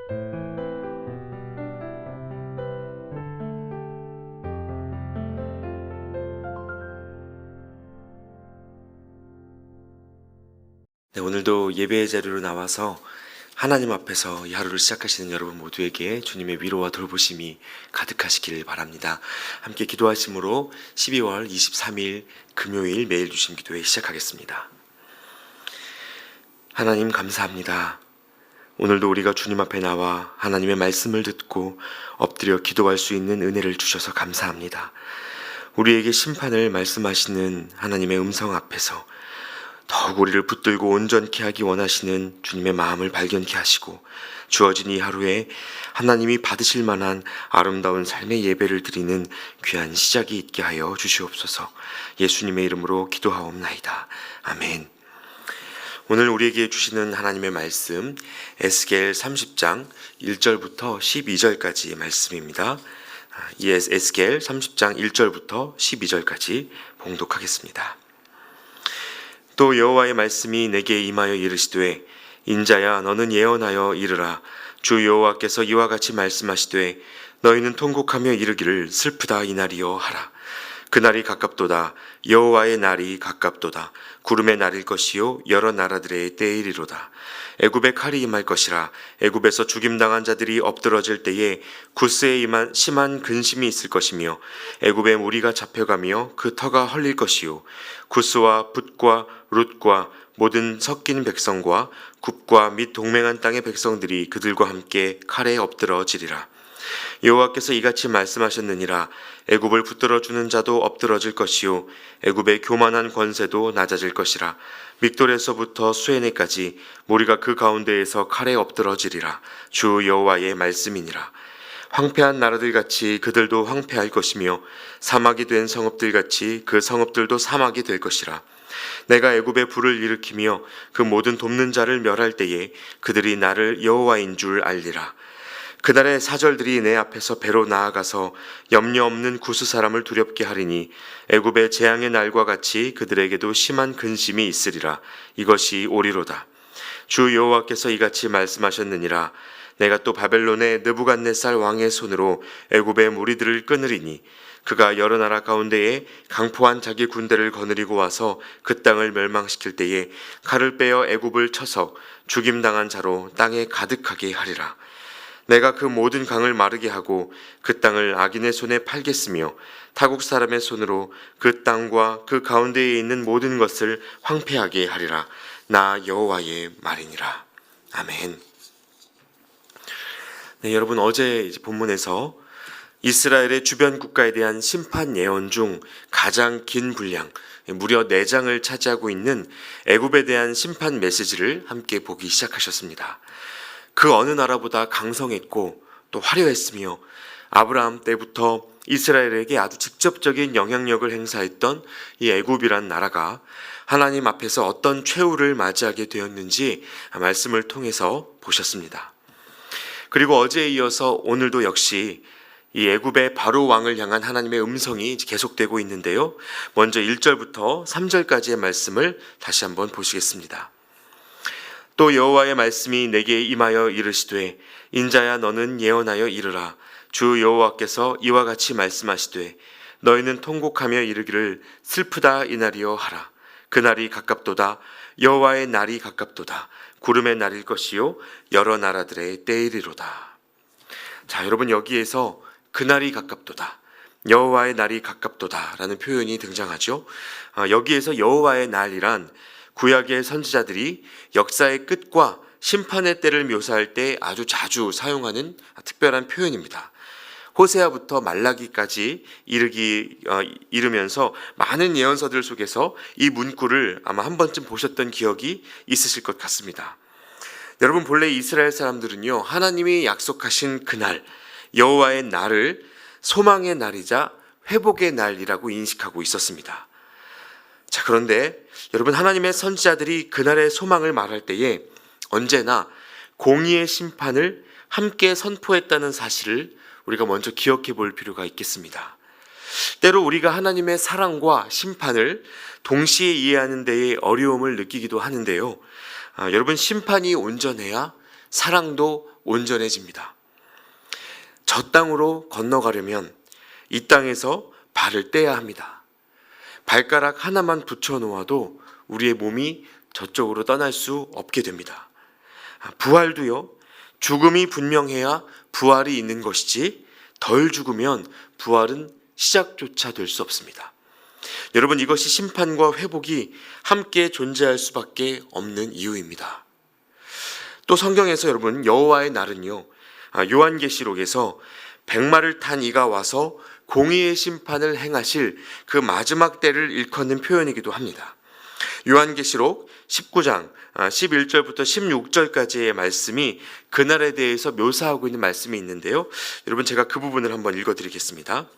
네, 오늘도 예배의 자리로 나와서 하나님 앞에서 이 하루를 시작하시는 여러분 모두에게 주님의 위로와 돌보심이 가득하시길 바랍니다. 함께 기도하심으로 12월 23일 금요일 매일 주신 기도회 시작하겠습니다. 하나님 감사합니다. 오늘도 우리가 주님 앞에 나와 하나님의 말씀을 듣고 엎드려 기도할 수 있는 은혜를 주셔서 감사합니다. 우리에게 심판을 말씀하시는 하나님의 음성 앞에서 더욱 우리를 붙들고 온전케 하기 원하시는 주님의 마음을 발견케 하시고 주어진 이 하루에 하나님이 받으실 만한 아름다운 삶의 예배를 드리는 귀한 시작이 있게 하여 주시옵소서. 예수님의 이름으로 기도하옵나이다. 아멘. 오늘 우리에게 주시는 하나님의 말씀 에스겔 30장 1절부터 12절까지의 말씀입니다. 에스겔 30장 1절부터 12절까지 봉독하겠습니다. 또 여호와의 말씀이 내게 임하여 이르시되 인자야 너는 예언하여 이르라. 주 여호와께서 이와 같이 말씀하시되 너희는 통곡하며 이르기를 슬프다 이날이여 하라. 그날이 가깝도다. 여호와의 날이 가깝도다. 구름의 날일 것이요 여러 나라들의 때이리로다. 애굽에 칼이 임할 것이라. 애굽에서 죽임당한 자들이 엎드러질 때에 구스에 심한 근심이 있을 것이며 애굽의 무리가 잡혀가며 그 터가 헐릴 것이요 구스와 붓과 룻과 모든 섞인 백성과 굽과 및 동맹한 땅의 백성들이 그들과 함께 칼에 엎드러지리라. 여호와께서 이같이 말씀하셨느니라. 애굽을 붙들어주는 자도 엎드러질 것이요 애굽의 교만한 권세도 낮아질 것이라. 믹돌에서부터 수에네까지 무리가 그 가운데에서 칼에 엎드러지리라. 주 여호와의 말씀이니라. 황폐한 나라들같이 그들도 황폐할 것이며 사막이 된 성읍들같이 그 성읍들도 사막이 될 것이라. 내가 애굽에 불을 일으키며 그 모든 돕는 자를 멸할 때에 그들이 나를 여호와인 줄 알리라. 그날의 사절들이 내 앞에서 배로 나아가서 염려 없는 구스 사람을 두렵게 하리니 애굽의 재앙의 날과 같이 그들에게도 심한 근심이 있으리라. 이것이 오리로다. 주 여호와께서 이같이 말씀하셨느니라. 내가 또 바벨론의 느부갓네살 왕의 손으로 애굽의 무리들을 끊으리니 그가 여러 나라 가운데에 강포한 자기 군대를 거느리고 와서 그 땅을 멸망시킬 때에 칼을 빼어 애굽을 쳐서 죽임당한 자로 땅에 가득하게 하리라. 내가 그 모든 강을 마르게 하고 그 땅을 악인의 손에 팔겠으며 타국 사람의 손으로 그 땅과 그 가운데에 있는 모든 것을 황폐하게 하리라. 나 여호와의 말이니라. 아멘. 네, 여러분 어제 본문에서 이스라엘의 주변 국가에 대한 심판 예언 중 가장 긴 분량, 무려 4장을 차지하고 있는 애굽에 대한 심판 메시지를 함께 보기 시작하셨습니다. 그 어느 나라보다 강성했고 또 화려했으며 아브라함 때부터 이스라엘에게 아주 직접적인 영향력을 행사했던 이 애굽이란 나라가 하나님 앞에서 어떤 최후를 맞이하게 되었는지 말씀을 통해서 보셨습니다. 그리고 어제에 이어서 오늘도 역시 이 애굽의 바로 왕을 향한 하나님의 음성이 계속되고 있는데요. 먼저 1절부터 3절까지의 말씀을 다시 한번 보시겠습니다. 또 여호와의 말씀이 내게 임하여 이르시되 인자야 너는 예언하여 이르라. 주 여호와께서 이와 같이 말씀하시되 너희는 통곡하며 이르기를 슬프다 이날이여 하라. 그날이 가깝도다. 여호와의 날이 가깝도다. 구름의 날일 것이요 여러 나라들의 때이리로다. 자, 여러분 여기에서 그날이 가깝도다. 여호와의 날이 가깝도다 라는 표현이 등장하죠. 여기에서 여호와의 날이란 구약의 선지자들이 역사의 끝과 심판의 때를 묘사할 때 아주 자주 사용하는 특별한 표현입니다. 호세아부터 말라기까지 이르면서 많은 예언서들 속에서 이 문구를 아마 한 번쯤 보셨던 기억이 있으실 것 같습니다. 여러분 본래 이스라엘 사람들은요 하나님이 약속하신 그날 여호와의 날을 소망의 날이자 회복의 날이라고 인식하고 있었습니다. 자, 그런데 여러분 하나님의 선지자들이 그날의 소망을 말할 때에 언제나 공의의 심판을 함께 선포했다는 사실을 우리가 먼저 기억해 볼 필요가 있겠습니다. 때로 우리가 하나님의 사랑과 심판을 동시에 이해하는 데에 어려움을 느끼기도 하는데요. 여러분 심판이 온전해야 사랑도 온전해집니다. 저 땅으로 건너가려면 이 땅에서 발을 떼야 합니다. 발가락 하나만 붙여 놓아도 우리의 몸이 저쪽으로 떠날 수 없게 됩니다. 부활도요, 죽음이 분명해야 부활이 있는 것이지 덜 죽으면 부활은 시작조차 될 수 없습니다. 여러분, 이것이 심판과 회복이 함께 존재할 수밖에 없는 이유입니다. 또 성경에서 여러분, 여호와의 날은요, 요한계시록에서 백마를 탄 이가 와서 공의의 심판을 행하실 그 마지막 때를 일컫는 표현이기도 합니다. 요한계시록 19장 11절부터 16절까지의 말씀이 그날에 대해서 묘사하고 있는 말씀이 있는데요. 여러분, 제가 그 부분을 한번 읽어드리겠습니다.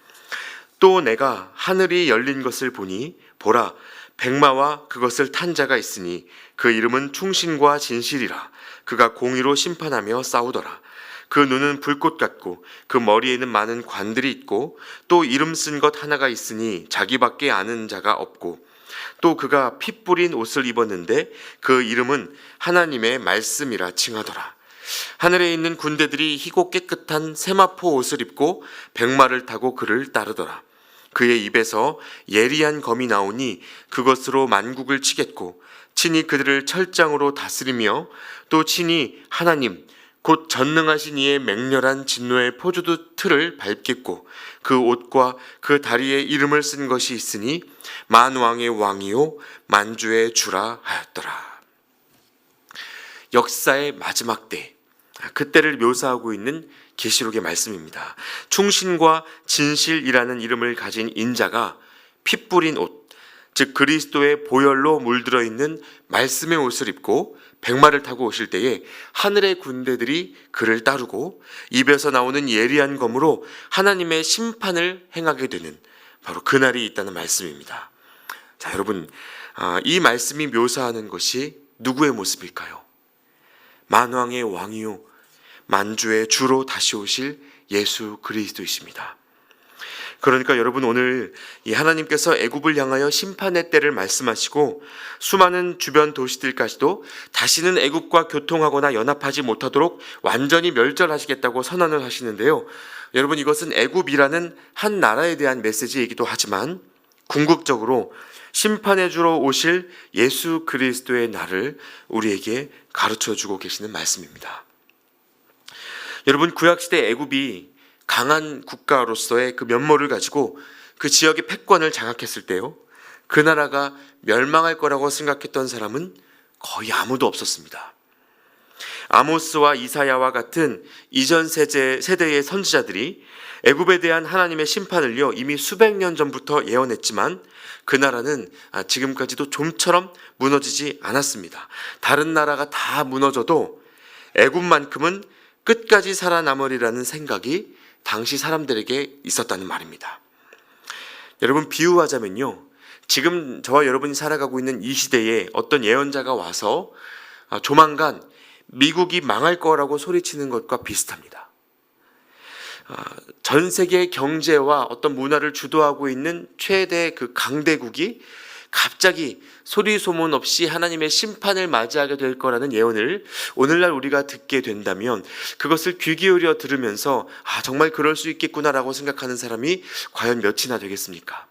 또 내가 하늘이 열린 것을 보니 보라, 백마와 그것을 탄 자가 있으니 그 이름은 충신과 진실이라. 그가 공의로 심판하며 싸우더라. 그 눈은 불꽃 같고 그 머리에는 많은 관들이 있고 또 이름 쓴 것 하나가 있으니 자기밖에 아는 자가 없고 또 그가 피 뿌린 옷을 입었는데 그 이름은 하나님의 말씀이라 칭하더라. 하늘에 있는 군대들이 희고 깨끗한 세마포 옷을 입고 백마를 타고 그를 따르더라. 그의 입에서 예리한 검이 나오니 그것으로 만국을 치겠고 친히 그들을 철장으로 다스리며 또 친히 하나님 곧 전능하신 이의 맹렬한 진노의 포도주 틀을 밟겠고 그 옷과 그 다리에 이름을 쓴 것이 있으니 만왕의 왕이요 만주의 주라 하였더라. 역사의 마지막 때, 그때를 묘사하고 있는 계시록의 말씀입니다. 충신과 진실이라는 이름을 가진 인자가 피 뿌린 옷, 즉 그리스도의 보혈로 물들어 있는 말씀의 옷을 입고 백마를 타고 오실 때에 하늘의 군대들이 그를 따르고 입에서 나오는 예리한 검으로 하나님의 심판을 행하게 되는 바로 그날이 있다는 말씀입니다. 자, 여러분, 이 말씀이 묘사하는 것이 누구의 모습일까요? 만왕의 왕이요 만주의 주로 다시 오실 예수 그리스도이십니다. 그러니까 여러분, 오늘 이 하나님께서 애굽을 향하여 심판의 때를 말씀하시고 수많은 주변 도시들까지도 다시는 애굽과 교통하거나 연합하지 못하도록 완전히 멸절하시겠다고 선언을 하시는데요. 여러분, 이것은 애굽이라는 한 나라에 대한 메시지이기도 하지만 궁극적으로 심판의 주로 오실 예수 그리스도의 날을 우리에게 가르쳐주고 계시는 말씀입니다. 여러분, 구약시대 애굽이 강한 국가로서의 그 면모를 가지고 그 지역의 패권을 장악했을 때요, 그 나라가 멸망할 거라고 생각했던 사람은 거의 아무도 없었습니다. 아모스와 이사야와 같은 이전 세대의 선지자들이 애굽에 대한 하나님의 심판을요 이미 수백 년 전부터 예언했지만 그 나라는 지금까지도 좀처럼 무너지지 않았습니다. 다른 나라가 다 무너져도 애굽만큼은 끝까지 살아남으리라는 생각이 당시 사람들에게 있었다는 말입니다. 여러분, 비유하자면요, 지금 저와 여러분이 살아가고 있는 이 시대에 어떤 예언자가 와서 조만간 미국이 망할 거라고 소리치는 것과 비슷합니다. 전 세계 경제와 어떤 문화를 주도하고 있는 최대 그 강대국이 갑자기 소리 소문 없이 하나님의 심판을 맞이하게 될 거라는 예언을 오늘날 우리가 듣게 된다면 그것을 귀 기울여 들으면서 정말 그럴 수 있겠구나라고 생각하는 사람이 과연 몇이나 되겠습니까?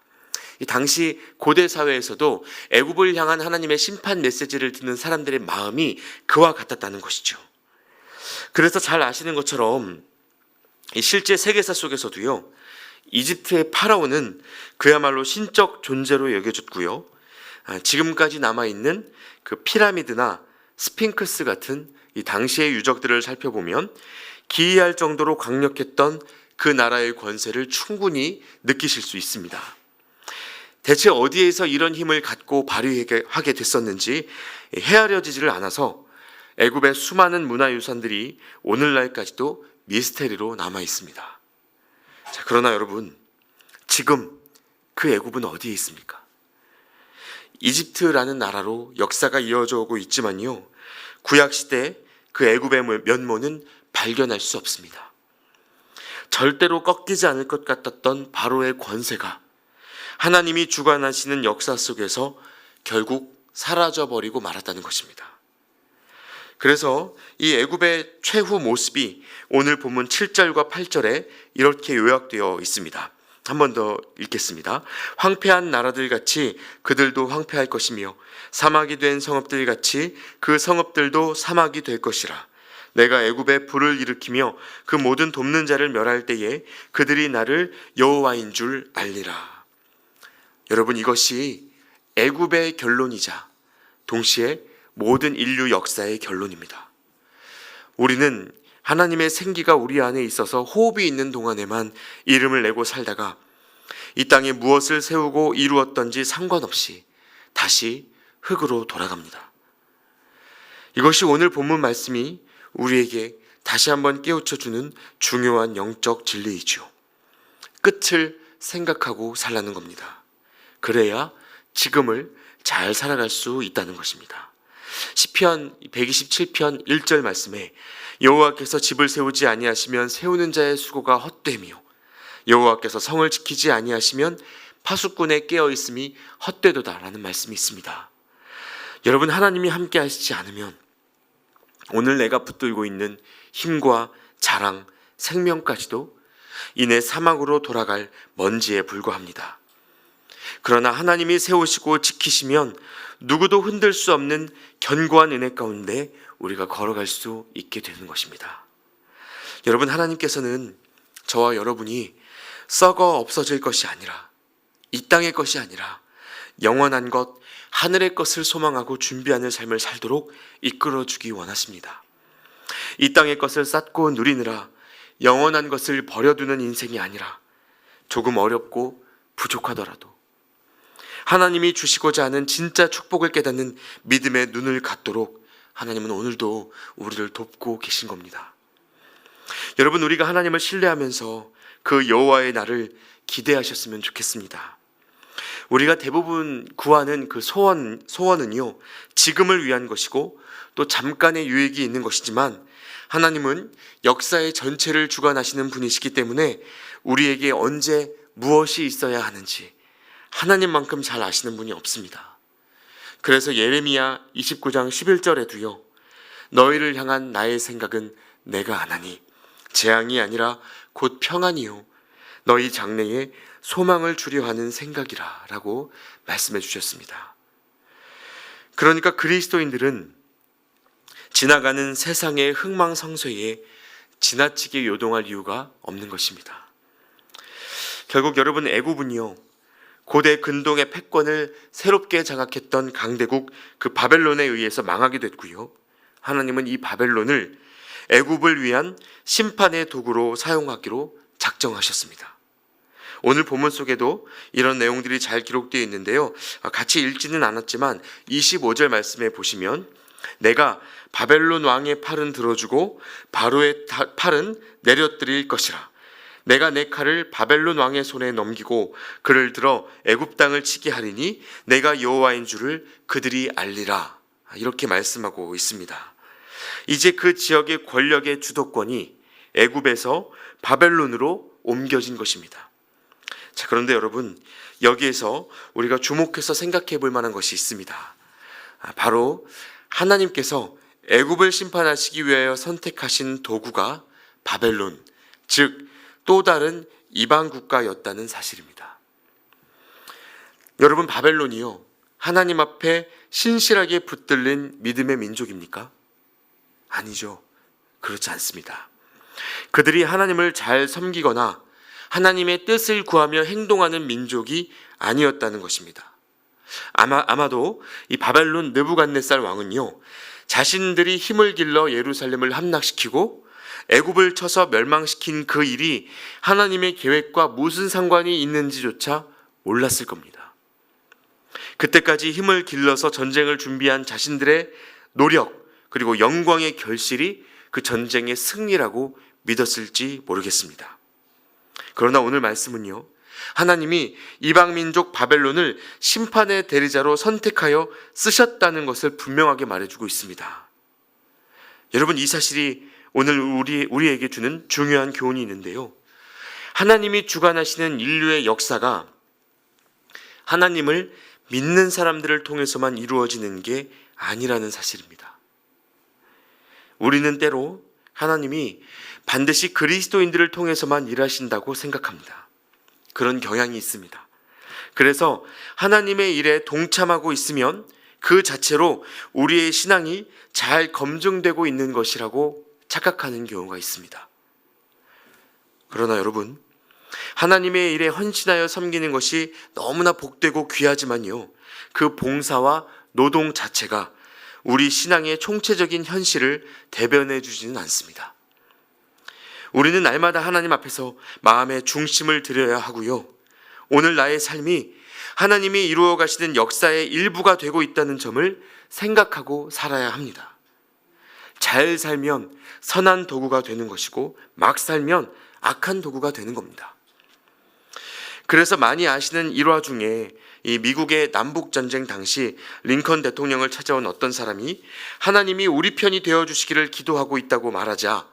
이 당시 고대 사회에서도 애굽을 향한 하나님의 심판 메시지를 듣는 사람들의 마음이 그와 같았다는 것이죠. 그래서 잘 아시는 것처럼 실제 세계사 속에서도요, 이집트의 파라오는 그야말로 신적 존재로 여겨졌고요, 지금까지 남아있는 그 피라미드나 스핑크스 같은 이 당시의 유적들을 살펴보면 기이할 정도로 강력했던 그 나라의 권세를 충분히 느끼실 수 있습니다. 대체 어디에서 이런 힘을 갖고 발휘하게 됐었는지 헤아려지지를 않아서 애굽의 수많은 문화유산들이 오늘날까지도 미스테리로 남아 있습니다. 자, 그러나 여러분, 지금 그 애굽은 어디에 있습니까? 이집트라는 나라로 역사가 이어져 오고 있지만요, 구약시대 그 애굽의 면모는 발견할 수 없습니다. 절대로 꺾이지 않을 것 같았던 바로의 권세가 하나님이 주관하시는 역사 속에서 결국 사라져버리고 말았다는 것입니다. 그래서 이 애굽의 최후 모습이 오늘 본문 7절과 8절에 이렇게 요약되어 있습니다. 한 번 더 읽겠습니다. 황폐한 나라들 같이 그들도 황폐할 것이며 사막이 된 성읍들 같이 그 성읍들도 사막이 될 것이라. 내가 애굽에 불을 일으키며 그 모든 돕는 자를 멸할 때에 그들이 나를 여호와인 줄 알리라. 여러분, 이것이 애굽의 결론이자 동시에 모든 인류 역사의 결론입니다. 우리는 하나님의 생기가 우리 안에 있어서 호흡이 있는 동안에만 이름을 내고 살다가 이 땅에 무엇을 세우고 이루었던지 상관없이 다시 흙으로 돌아갑니다. 이것이 오늘 본문 말씀이 우리에게 다시 한번 깨우쳐주는 중요한 영적 진리이죠. 끝을 생각하고 살라는 겁니다. 그래야 지금을 잘 살아갈 수 있다는 것입니다. 시편 127편 1절 말씀에 여호와께서 집을 세우지 아니하시면 세우는 자의 수고가 헛되며 여호와께서 성을 지키지 아니하시면 파수꾼의 깨어있음이 헛되도다라는 말씀이 있습니다. 여러분, 하나님이 함께 하시지 않으면 오늘 내가 붙들고 있는 힘과 자랑, 생명까지도 이내 사막으로 돌아갈 먼지에 불과합니다. 그러나 하나님이 세우시고 지키시면 누구도 흔들 수 없는 견고한 은혜 가운데 우리가 걸어갈 수 있게 되는 것입니다. 여러분, 하나님께서는 저와 여러분이 썩어 없어질 것이 아니라, 이 땅의 것이 아니라 영원한 것, 하늘의 것을 소망하고 준비하는 삶을 살도록 이끌어주기 원하십니다. 이 땅의 것을 쌓고 누리느라 영원한 것을 버려두는 인생이 아니라 조금 어렵고 부족하더라도 하나님이 주시고자 하는 진짜 축복을 깨닫는 믿음의 눈을 갖도록 하나님은 오늘도 우리를 돕고 계신 겁니다. 여러분, 우리가 하나님을 신뢰하면서 그 여호와의 날을 기대하셨으면 좋겠습니다. 우리가 대부분 구하는 그 소원은요, 지금을 위한 것이고 또 잠깐의 유익이 있는 것이지만 하나님은 역사의 전체를 주관하시는 분이시기 때문에 우리에게 언제 무엇이 있어야 하는지 하나님만큼 잘 아시는 분이 없습니다. 그래서 예레미야 29장 11절에도요, 너희를 향한 나의 생각은 내가 아나니 재앙이 아니라 곧 평안이요 너희 장래에 소망을 주려 하는 생각이라 라고 말씀해 주셨습니다. 그러니까 그리스도인들은 지나가는 세상의 흥망성쇠에 지나치게 요동할 이유가 없는 것입니다. 결국 여러분, 애굽은요, 고대 근동의 패권을 새롭게 장악했던 강대국 그 바벨론에 의해서 망하게 됐고요, 하나님은 이 바벨론을 애굽을 위한 심판의 도구로 사용하기로 작정하셨습니다. 오늘 본문 속에도 이런 내용들이 잘 기록되어 있는데요, 같이 읽지는 않았지만 25절 말씀에 보시면 내가 바벨론 왕의 팔은 들어주고 바로의 팔은 내려뜨릴 것이라. 내가 내 칼을 바벨론 왕의 손에 넘기고 그를 들어 애굽 땅을 치게 하리니 내가 여호와인 줄을 그들이 알리라. 이렇게 말씀하고 있습니다. 이제 그 지역의 권력의 주도권이 애굽에서 바벨론으로 옮겨진 것입니다. 자, 그런데 여러분, 여기에서 우리가 주목해서 생각해 볼 만한 것이 있습니다. 바로 하나님께서 애굽을 심판하시기 위하여 선택하신 도구가 바벨론, 즉 또 다른 이방 국가였다는 사실입니다. 여러분, 바벨론이요, 하나님 앞에 신실하게 붙들린 믿음의 민족입니까? 아니죠. 그렇지 않습니다. 그들이 하나님을 잘 섬기거나 하나님의 뜻을 구하며 행동하는 민족이 아니었다는 것입니다. 아마도 이 바벨론 느부갓네살 왕은요, 자신들이 힘을 길러 예루살렘을 함락시키고 애굽을 쳐서 멸망시킨 그 일이 하나님의 계획과 무슨 상관이 있는지조차 몰랐을 겁니다. 그때까지 힘을 길러서 전쟁을 준비한 자신들의 노력 그리고 영광의 결실이 그 전쟁의 승리라고 믿었을지 모르겠습니다. 그러나 오늘 말씀은요, 하나님이 이방민족 바벨론을 심판의 대리자로 선택하여 쓰셨다는 것을 분명하게 말해주고 있습니다. 여러분, 이 사실이 오늘 우리에게 주는 중요한 교훈이 있는데요, 하나님이 주관하시는 인류의 역사가 하나님을 믿는 사람들을 통해서만 이루어지는 게 아니라는 사실입니다. 우리는 때로 하나님이 반드시 그리스도인들을 통해서만 일하신다고 생각합니다. 그런 경향이 있습니다. 그래서 하나님의 일에 동참하고 있으면 그 자체로 우리의 신앙이 잘 검증되고 있는 것이라고 착각하는 경우가 있습니다. 그러나 여러분, 하나님의 일에 헌신하여 섬기는 것이 너무나 복되고 귀하지만요, 그 봉사와 노동 자체가 우리 신앙의 총체적인 현실을 대변해 주지는 않습니다. 우리는 날마다 하나님 앞에서 마음의 중심을 드려야 하고요, 오늘 나의 삶이 하나님이 이루어 가시는 역사의 일부가 되고 있다는 점을 생각하고 살아야 합니다. 잘 살면 선한 도구가 되는 것이고 막 살면 악한 도구가 되는 겁니다. 그래서 많이 아시는 일화 중에 이 미국의 남북전쟁 당시 링컨 대통령을 찾아온 어떤 사람이 하나님이 우리 편이 되어주시기를 기도하고 있다고 말하자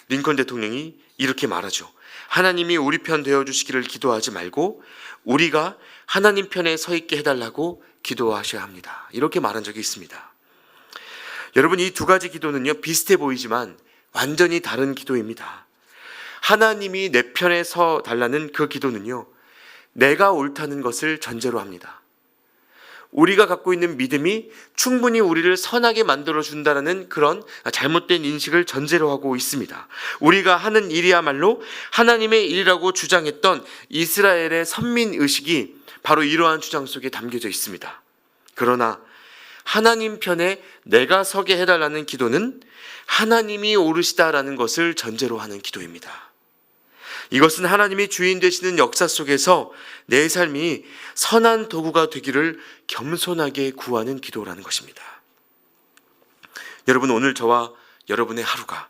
링컨 대통령이 이렇게 말하죠. 하나님이 우리 편 되어주시기를 기도하지 말고 우리가 하나님 편에 서 있게 해달라고 기도하셔야 합니다. 이렇게 말한 적이 있습니다. 여러분, 이 두 가지 기도는요, 비슷해 보이지만 완전히 다른 기도입니다. 하나님이 내 편에 서 달라는 그 기도는요, 내가 옳다는 것을 전제로 합니다. 우리가 갖고 있는 믿음이 충분히 우리를 선하게 만들어준다는 그런 잘못된 인식을 전제로 하고 있습니다. 우리가 하는 일이야말로 하나님의 일이라고 주장했던 이스라엘의 선민의식이 바로 이러한 주장 속에 담겨져 있습니다. 그러나 하나님 편에 내가 서게 해달라는 기도는 하나님이 옳으시다라는 것을 전제로 하는 기도입니다. 이것은 하나님이 주인 되시는 역사 속에서 내 삶이 선한 도구가 되기를 겸손하게 구하는 기도라는 것입니다. 여러분, 오늘 저와 여러분의 하루가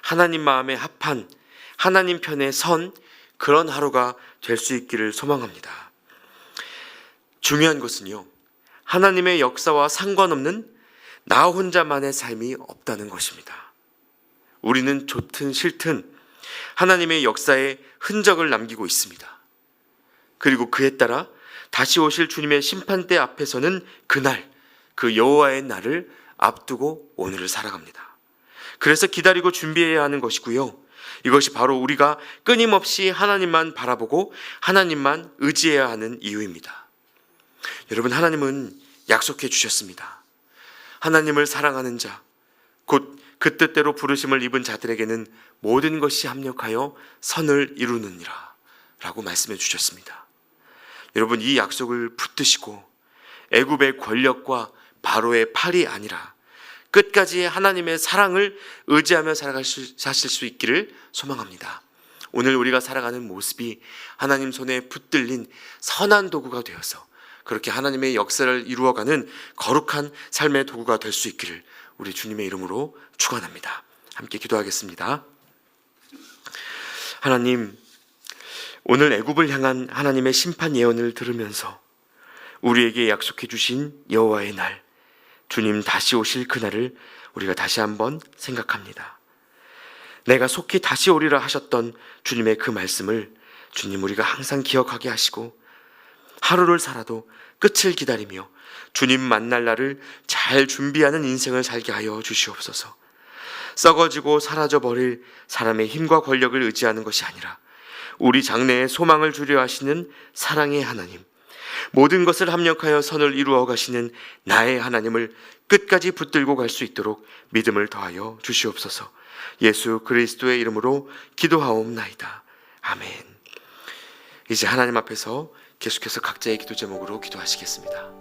하나님 마음에 합한, 하나님 편에 선 그런 하루가 될 수 있기를 소망합니다. 중요한 것은요, 하나님의 역사와 상관없는 나 혼자만의 삶이 없다는 것입니다. 우리는 좋든 싫든 하나님의 역사에 흔적을 남기고 있습니다. 그리고 그에 따라 다시 오실 주님의 심판대 앞에서는 그날, 그 여호와의 날을 앞두고 오늘을 살아갑니다. 그래서 기다리고 준비해야 하는 것이고요, 이것이 바로 우리가 끊임없이 하나님만 바라보고 하나님만 의지해야 하는 이유입니다. 여러분, 하나님은 약속해 주셨습니다. 하나님을 사랑하는 자, 곧 그 뜻대로 부르심을 입은 자들에게는 모든 것이 합력하여 선을 이루느니라 라고 말씀해 주셨습니다. 여러분, 이 약속을 붙드시고 애굽의 권력과 바로의 팔이 아니라 끝까지 하나님의 사랑을 의지하며 사실 수 있기를 소망합니다. 오늘 우리가 살아가는 모습이 하나님 손에 붙들린 선한 도구가 되어서 그렇게 하나님의 역사를 이루어가는 거룩한 삶의 도구가 될 수 있기를 우리 주님의 이름으로 축원합니다. 함께 기도하겠습니다. 하나님, 오늘 애굽을 향한 하나님의 심판 예언을 들으면서 우리에게 약속해 주신 여호와의 날, 주님 다시 오실 그날을 우리가 다시 한번 생각합니다. 내가 속히 다시 오리라 하셨던 주님의 그 말씀을 주님 우리가 항상 기억하게 하시고 하루를 살아도 끝을 기다리며 주님 만날 날을 잘 준비하는 인생을 살게 하여 주시옵소서. 썩어지고 사라져버릴 사람의 힘과 권력을 의지하는 것이 아니라 우리 장래에 소망을 주려 하시는 사랑의 하나님, 모든 것을 합력하여 선을 이루어 가시는 나의 하나님을 끝까지 붙들고 갈 수 있도록 믿음을 더하여 주시옵소서. 예수 그리스도의 이름으로 기도하옵나이다. 아멘. 이제 하나님 앞에서 계속해서 각자의 기도 제목으로 기도하시겠습니다.